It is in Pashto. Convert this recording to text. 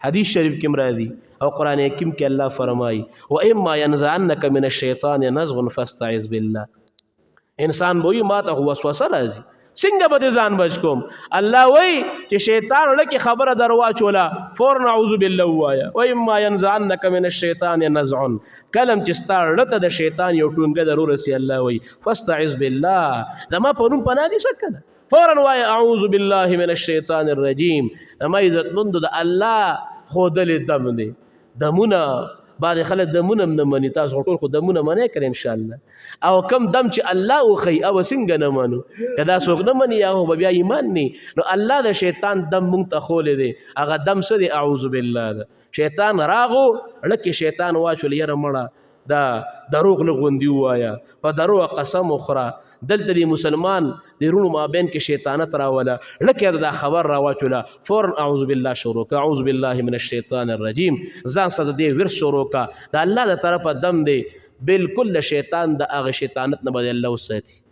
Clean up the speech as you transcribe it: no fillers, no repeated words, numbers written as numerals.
حدیث شریف کې راځي او قران حکیم کې الله فرمایي و اما ينزعنك من الشیطان نزغ فاستعذ بالله. انسان وایي ما ته وسوسه راځي څنګه به ځان بچ کوم؟ الله وایي چې شیطان لکه خبره درواچوله فورا اعوذ بالله وایا و اما ينزعنك من الشیطان نزغ کلم چې ستارته د شیطان یو ټونګه ضرور سي الله وایي فاستعذ بالله زما په نوم پناه دي سکنه فورا وایا اعوذ بالله من الشیطان الرجیم. اما عزت مند د الله خودل دم دي دمونه بعد خلک دمونه نه مني تاسو ټول خو دمونه منې کړئ ان شاء الله او کم دم چې الله او خي او څنګه نه منو کدا څوک نه مني یا هو بیا ایمان ني نو الله د شیطان دم مونږ ته خولې دي هغه دم څه دي اعوذ بالله ده. شیطان راغو لکه شیطان واچول یره مړه دا دروغ لغوندي وایا په دروغ قسم اخرى دلته دی مسلمان دی رونو مابین کې شیطانت راولا لکه دا خبر راواچولا فورا اعوذ بالله شروع کا اعوذ بالله من الشیطان الرجیم ځان سره دی ور شروع کا دا الله د طرفه دم دی بالکل شیطان د هغه شیطانت نه بدل الله وساتي.